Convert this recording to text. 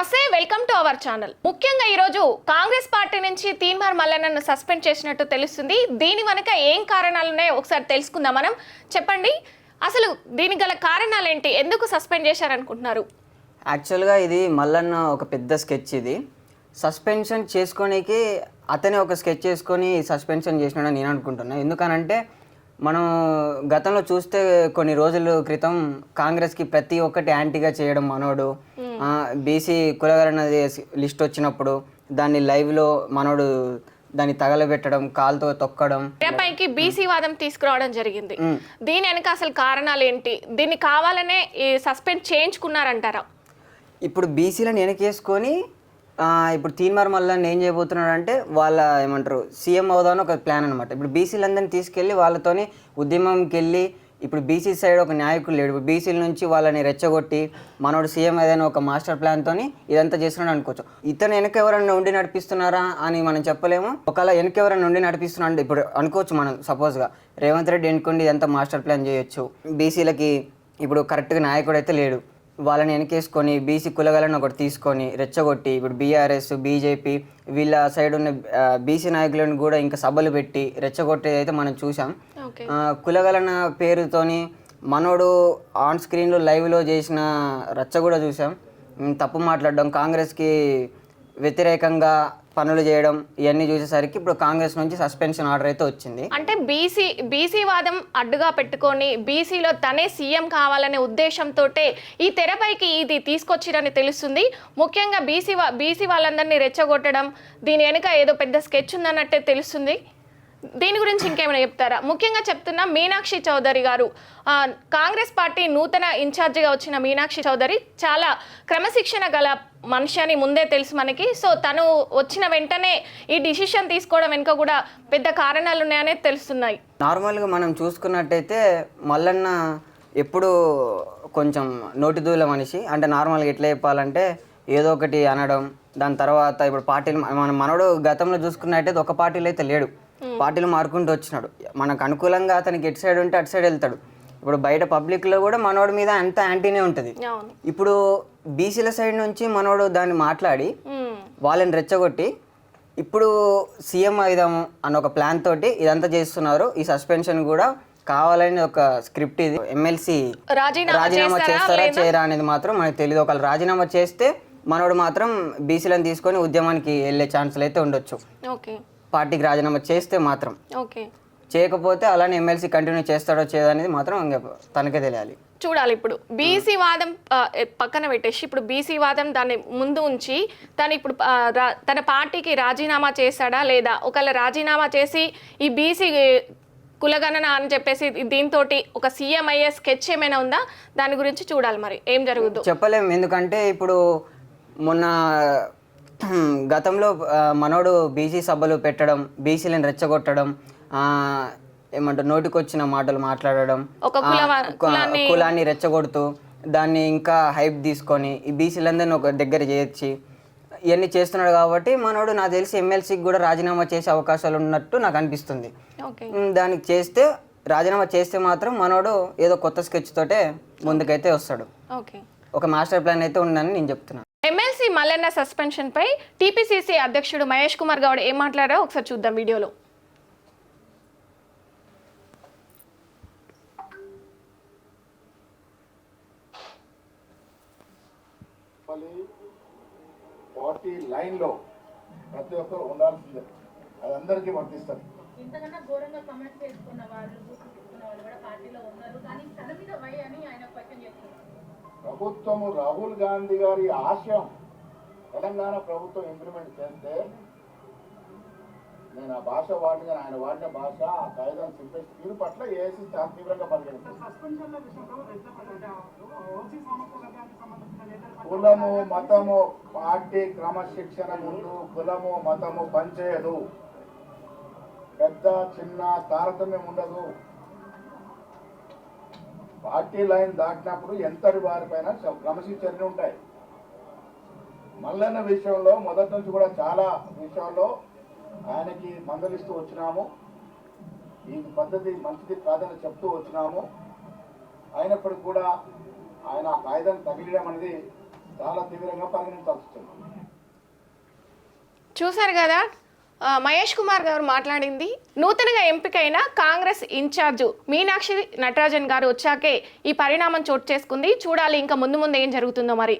నమస్తే, welcome to our channel. ముఖ్యంగా ఈరోజు కాంగ్రెస్ పార్టీ నుంచి తీన్మార్ మల్లన్నను సస్పెండ్ చేసినట్టు తెలుస్తుంది. దీని వెనుక ఏం కారణాలు ఉన్నాయో ఒకసారి తెలుసుకుందాం. మనం చెప్పండి, అసలు దీనికి గల కారణాలు ఏంటి? ఎందుకు సస్పెండ్ చేశారనుకుంటున్నారు? యాక్చువల్గా ఇది మల్లన్న ఒక పెద్ద స్కెచ్. ఇది సస్పెన్షన్ చేసుకోనికి అతనే ఒక స్కెచ్ చేసుకొని సస్పెన్షన్ చేసినాడని నేను అనుకుంటున్నాను. ఎందుకనంటే మనం గతంలో చూస్తే కొన్ని రోజుల క్రితం కాంగ్రెస్కి ప్రతి ఒక్కటి యాంటీగా చేయడం మనోడు, బీసీ కులగరణ లిస్ట్ వచ్చినప్పుడు దాన్ని లైవ్లో మనోడు దాన్ని తగలబెట్టడం, కాలుతో తొక్కడం, పైకి బీసీ వాదం తీసుకురావడం జరిగింది. దీని వెనక అసలు కారణాలు ఏంటి? దీన్ని కావాలనే సస్పెండ్ చేయించుకున్నారంటారా? ఇప్పుడు బీసీలను వెనకేసుకొని ఇప్పుడు తీన్మార్ మల్లన్న ఏం చేయబోతున్నాడు అంటే వాళ్ళ ఏమంటారు సీఎం అవుదామని ఒక ప్లాన్ అనమాట. ఇప్పుడు బీసీలందరినీ తీసుకెళ్ళి వాళ్ళతోని ఉద్యమంకి వెళ్ళి, ఇప్పుడు బీసీ సైడ్ ఒక నాయకులు లేడు, ఇప్పుడు బీసీల నుంచి వాళ్ళని రెచ్చగొట్టి మనోడు సీఎం ఏదైనా ఒక మాస్టర్ ప్లాన్తో ఇదంతా చేస్తున్నాడు అనుకోవచ్చు. ఇతను వెనక ఎవరైనా ఉండి నడిపిస్తున్నారా అని మనం చెప్పలేము. ఒకవేళ వెనక ఎవరైనా ఉండి నడిపిస్తున్నాడు ఇప్పుడు అనుకోవచ్చు మనం. సపోజ్గా రేవంత్ రెడ్డి ఎన్నుకోండి ఇదంతా మాస్టర్ ప్లాన్ చేయొచ్చు. బీసీలకి ఇప్పుడు కరెక్ట్గా నాయకుడు అయితే లేడు, వాళ్ళని వెనకేసుకొని బీసీ కులగలను ఒకటి తీసుకొని రెచ్చగొట్టి ఇప్పుడు బీఆర్ఎస్ బీజేపీ వీళ్ళ సైడ్ ఉన్న బీసీ నాయకులను కూడా ఇంకా సభలు పెట్టి రెచ్చగొట్టేది అయితే మనం చూసాం. కులగలన పేరుతోని మనోడు ఆన్ స్క్రీన్లో లైవ్లో చేసిన రచ్చ కూడా చూసాం. తప్పు మాట్లాడడం, కాంగ్రెస్కి వ్యతిరేకంగా పనులు చేయడం, ఇవన్నీ చూసేసరికి ఇప్పుడు కాంగ్రెస్ నుంచి సస్పెన్షన్ ఆర్డర్ అయితే వచ్చింది. అంటే బీసీ వాదం అడ్డుగా పెట్టుకొని బీసీలో తనే సీఎం కావాలనే ఉద్దేశంతో ఈ తెరపైకి ఇది తీసుకొచ్చిరని తెలుస్తుంది. ముఖ్యంగా బీసీ వాళ్ళందరినీ రెచ్చగొట్టడం, దీని వెనుక ఏదో పెద్ద స్కెచ్ ఉందన్నట్టే తెలుస్తుంది. దీని గురించి ఇంకేమైనా చెప్తారా? ముఖ్యంగా చెప్తున్నా మీనాక్షి చౌదరి గారు, కాంగ్రెస్ పార్టీ నూతన ఇన్ఛార్జిగా వచ్చిన మీనాక్షి చౌదరి చాలా క్రమశిక్షణ గల మనిషి అని ముందే తెలుసు మనకి. సో తను వచ్చిన వెంటనే ఈ డిసిషన్ తీసుకోవడం వెనుక కూడా పెద్ద కారణాలు ఉన్నాయనే తెలుస్తున్నాయి. నార్మల్గా మనం చూసుకున్నట్టయితే మల్లన్న ఎప్పుడు కొంచెం నోటిదూల మనిషి. అంటే నార్మల్గా ఎట్లా చెప్పాలంటే ఏదో ఒకటి అనడం, దాని తర్వాత ఇప్పుడు పార్టీలు మనోడు గతంలో చూసుకున్నట్టయితే ఒక పార్టీలో అయితే లేడు, పార్టీలు మారుకుంటూ వచ్చినాడు. మనకు అనుకూలంగా అతనికి ఎటు సైడ్ ఉంటే అటు సైడ్ వెళ్తాడు. ఇప్పుడు బయట పబ్లిక్లో కూడా మనోడి మీద అంత యాంటీనే ఉంటుంది. ఇప్పుడు బీసీల సైడ్ నుంచి మనోడు దాన్ని మాట్లాడి వాళ్ళని రెచ్చగొట్టి ఇప్పుడు సీఎం అయిదాము అన్న ఒక ప్లాన్ తోటి ఇదంతా చేస్తున్నారు. ఈ సస్పెన్షన్ కూడా కావాలని ఒక స్క్రిప్ట్. ఇది ఎమ్మెల్సీ రాజీనామా చేస్తారా చేయరా అనేది మాత్రం మనకు తెలియదు. ఒకవేళ రాజీనామా చేస్తే మనోడు మాత్రం బీసీలను తీసుకొని ఉద్యమానికి వెళ్ళే ఛాన్సులు అయితే ఉండొచ్చు. పార్టీకి రాజీనామా చేస్తే మాత్రం. చేయకపోతే అలానే ఎమ్మెల్సీ కంటిన్యూ చేస్తాడో చేయదనేది మాత్రం తనకే తెలియాలి, చూడాలి. ఇప్పుడు బీసీ వాదం పక్కన పెట్టేసి ఇప్పుడు బీసీ వాదం దాన్ని ముందు ఉంచి తను ఇప్పుడు తన పార్టీకి రాజీనామా చేశాడా లేదా, ఒకవేళ రాజీనామా చేసి ఈ బీసీ కులగణన అని చెప్పేసి దీంతో ఒక సీఎం అయ్యే స్కెచ్ ఏమైనా ఉందా? దాని గురించి చూడాలి. మరి ఏం జరుగుతుందో చెప్పలేము. ఎందుకంటే ఇప్పుడు మొన్న గతంలో మనోడు బీసీ సభలు పెట్టడం, బీసీలను రెచ్చగొట్టడం, ఏమంటారు నోటికొచ్చిన మాటలు మాట్లాడడం, కులాన్ని రెచ్చగొడుతూ దాన్ని ఇంకా హైప్ తీసుకొని ఈ బీసీలందరినీ ఒక దగ్గర చేర్చి ఇవన్నీ చేస్తున్నాడు. కాబట్టి మనోడు నాకు తెలిసి ఎమ్మెల్సీకి కూడా రాజీనామా చేసే అవకాశాలు ఉన్నట్టు నాకు అనిపిస్తుంది. దానికి రాజీనామా చేస్తే మాత్రం మనోడు ఏదో కొత్త స్కెచ్ తోటే ముందుకైతే వస్తాడు. ఒక మాస్టర్ ప్లాన్ అయితే ఉందని నేను చెప్తున్నాను. ఎమ్మెల్సీ మల్లన్న సస్పెన్షన్ పై టీపీసీసీ అధ్యక్షుడు మహేష్ కుమార్ గౌడ్ ఏం మాట్లాడారో ఒకసారి చూద్దాం వీడియోలో. పార్టీ లైన్లో ప్రతి ఒక్కరు ఉండాల్సిందే, అది అందరికీ వర్తిస్తుంది. ఇంతకన్నా ఘోరంగా కమెంట్ చేసుకున్న వాళ్ళు కూడా పార్టీలో ఉన్నారు, కానీ తన మీద వై అని ఆయన క్వశ్చన్ చేస్తున్నారు. ప్రభుత్వము రాహుల్ గాంధీ గారి ఆశయం తెలంగాణ ప్రభుత్వం ఇంప్లిమెంట్ చేస్తే నేను ఆ భాష వాడిన ఆయన వాడిన భాష ఆ కాయిదాన్ని సింపేసి తీరు పట్ల ఏసీ చాలా తీవ్రంగా పరిగణిస్తుంది. కులము మతము పార్టీ క్రమశిక్షణ ముందు కులము మతము పనిచేయదు, పెద్ద చిన్న తారతమ్యం ఉండదు. పార్టీ లైన్ దాటినప్పుడు ఎంతటి వారిపైన క్రమశిక్షణ ఉంటాయి. మల్లన్న విషయంలో మొదటి నుంచి కూడా చాలా విషయాల్లో ఆయనకి మందలిస్తూ వచ్చినాము, ఈ పద్ధతి మంచిది కాదని చెప్తూ వచ్చినాము. అయినప్పటికీ కూడా ఆయన కాయిదాన్ని తగిలియడం అనేది చాలా తీవ్రంగా పరిగణించాల్సి చూశారు కదా మహేష్ కుమార్ గారు మాట్లాడింది. నూతనంగా ఎంపికైన కాంగ్రెస్ ఇన్ఛార్జు మీనాక్షి నటరాజన్ గారు వచ్చాకే ఈ పరిణామం చోటు చేసుకుంది. చూడాలి ఇంకా ముందు ముందు ఏం జరుగుతుందో మరి.